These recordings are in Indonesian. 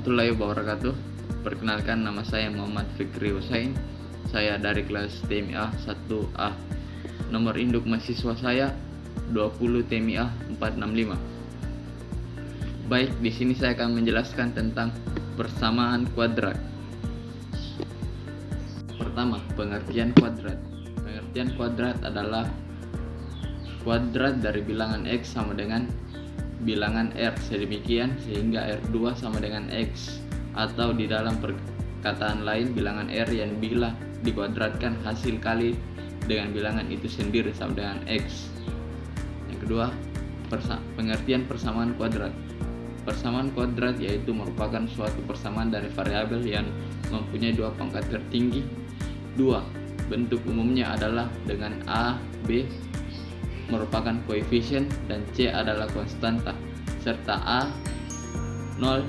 warahmatullahi wabarakatuh. Perkenalkan, nama saya Muhammad Fikri Husain. Saya dari kelas TMA 1A. Nomor induk mahasiswa saya 20 TMA 465. Baik, di sini saya akan menjelaskan tentang persamaan kuadrat. Pertama, pengertian kuadrat. Pengertian kuadrat adalah kuadrat dari bilangan X sama dengan bilangan R sedemikian sehingga R2 sama dengan X, atau di dalam perkataan lain bilangan R yang bila dikuadratkan hasil kali dengan bilangan itu sendiri sama dengan X. Yang kedua, pengertian persamaan kuadrat. Persamaan kuadrat yaitu merupakan suatu persamaan dari variabel yang mempunyai dua pangkat tertinggi. Dua, bentuk umumnya adalah dengan A, B merupakan koefisien dan C adalah konstanta, serta A 0.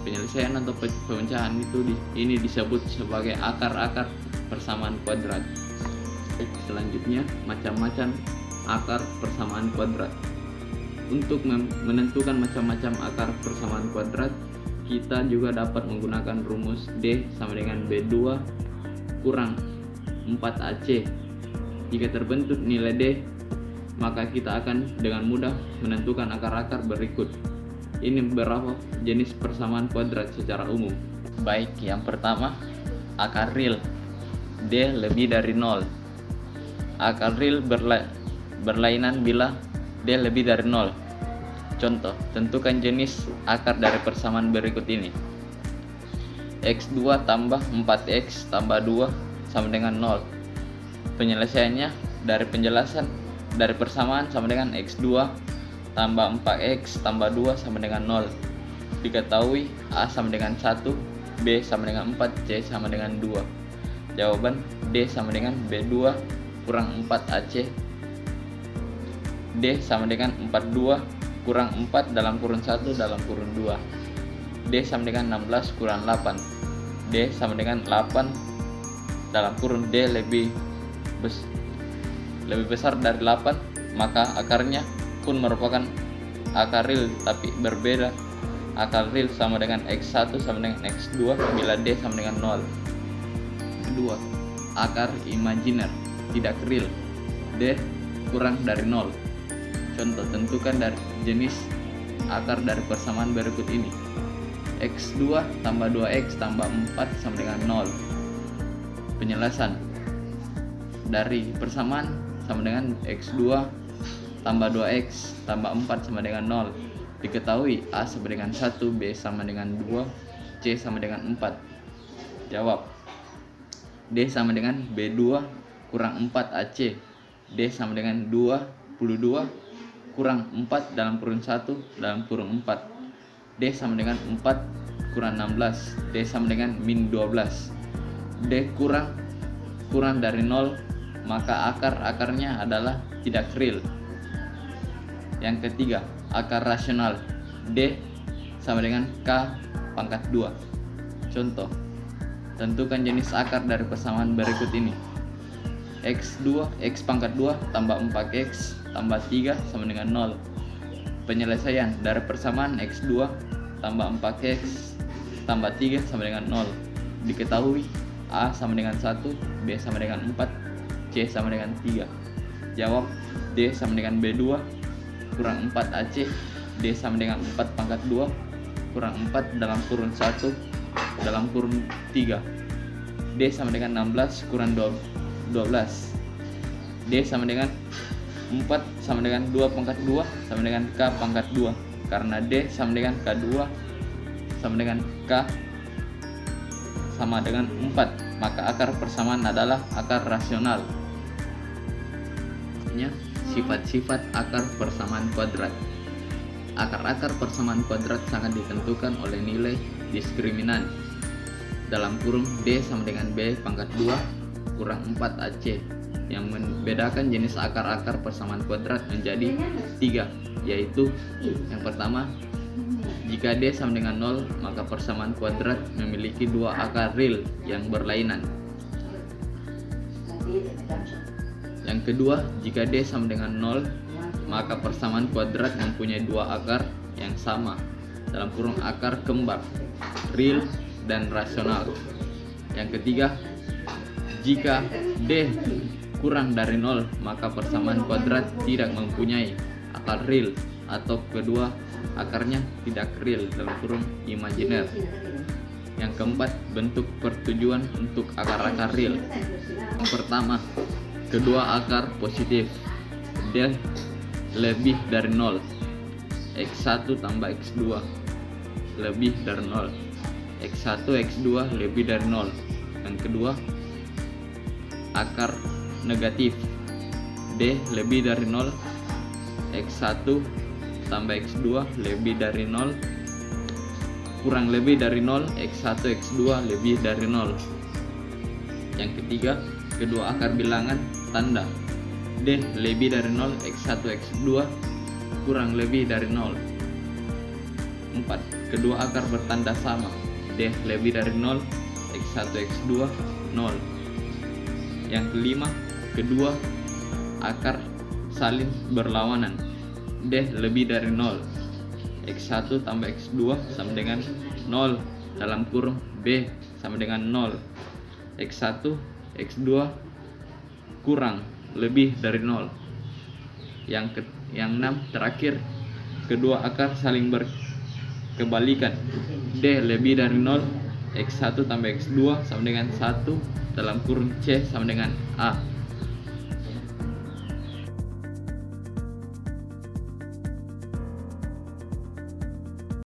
Penyelesaian atau pemecahan ini disebut sebagai akar-akar persamaan kuadrat. Selanjutnya, macam-macam akar persamaan kuadrat. Untuk menentukan macam-macam akar persamaan kuadrat, kita juga dapat menggunakan rumus D sama dengan B2 kurang 4AC. Jika terbentuk nilai D, maka kita akan dengan mudah menentukan akar-akar berikut. Ini beberapa jenis persamaan kuadrat secara umum. Baik, yang pertama, akar real. D lebih dari 0. Akar real berlainan bila D lebih dari 0. Contoh, tentukan jenis akar dari persamaan berikut ini. X2 tambah 4X tambah 2 sama dengan 0. Penyelesaiannya dari penjelasan dari persamaan sama dengan X2 tambah 4X tambah 2 sama dengan 0. Diketahui A sama dengan 1, B sama dengan 4, C sama dengan 2. Jawaban D sama dengan B2 kurang 4AC. D sama dengan 42 kurang 4 dalam kurun 1 dalam kurun 2. D sama dengan 16 kurang 8. D sama dengan 8 dalam kurun D lebih besar dari 8, maka akarnya pun merupakan akar real tapi berbeda. Akar real sama dengan X1 sama dengan X2 bila D sama dengan 0. Kedua, akar imajiner tidak real. D kurang dari 0. Contoh, tentukan dari jenis akar dari persamaan berikut ini. X2 tambah 2X tambah 4 sama dengan 0. Penjelasan dari persamaan sama dengan X2 tambah 2X tambah 4 sama dengan 0. Diketahui A sama dengan 1, B sama dengan 2, C sama dengan 4. Jawab D sama dengan B2 kurang 4AC. D sama dengan 22 kurang 4 dalam kurun 1 dalam kurun 4. D sama dengan 4 kurang 16. D sama dengan min 12. D kurang dari 0, maka akar-akarnya adalah tidak real. Yang ketiga, akar rasional. D sama dengan K pangkat 2. Contoh, tentukan jenis akar dari persamaan berikut ini. X pangkat 2 tambah 4X tambah 3 sama dengan 0. Penyelesaian dari persamaan X2 tambah 4X tambah 3 sama dengan 0. Diketahui A sama dengan 1, B sama dengan 4, C sama dengan 3. Jawab D sama dengan B2 kurang 4AC. D sama dengan 4 pangkat 2 kurang 4 dalam kurun 1 dalam kurun 3. D sama dengan 16 kurang 12. D sama dengan 4 sama dengan 2 pangkat 2 sama dengan K pangkat 2. Karena D sama dengan K2 sama dengan K sama dengan 4, maka akar persamaan adalah akar rasional. Sifat-sifat akar persamaan kuadrat. Akar-akar persamaan kuadrat sangat ditentukan oleh nilai diskriminan dalam kurung D sama dengan B pangkat 2 kurang 4AC, yang membedakan jenis akar-akar persamaan kuadrat menjadi 3, yaitu yang pertama, jika D sama dengan 0, maka persamaan kuadrat memiliki dua akar real yang berlainan. Yang kedua, jika D sama dengan 0, maka persamaan kuadrat mempunyai dua akar yang sama. dalam kurung akar kembar, real dan rasional. Yang ketiga, jika D kurang dari 0 maka persamaan kuadrat tidak mempunyai akar real, atau kedua akarnya tidak real dalam kurung imajiner. Yang keempat, bentuk pertujuan untuk akar-akar real. Yang pertama, kedua akar positif, D lebih dari 0, X1 tambah X2 lebih dari 0, X1 X2 lebih dari 0. Yang kedua, akar negatif, D lebih dari 0, X1 tambah X2 lebih dari 0 kurang lebih dari 0, X1 X2 lebih dari 0. Yang ketiga, kedua akar bilangan tanda, D lebih dari 0, X1 X2 kurang lebih dari 0. 4. Kedua akar bertanda sama, D lebih dari 0, X1 X2 0. Yang kelima, kedua akar saling berlawanan, D lebih dari 0, X1 tambah X2 sama dengan 0 dalam kurung B sama dengan 0, X1 X2 kurang lebih dari 0. Yang 6 terakhir, kedua akar saling berkebalikan, D lebih dari 0, X1 tambah X2 sama dengan 1 dalam kurung C sama dengan A.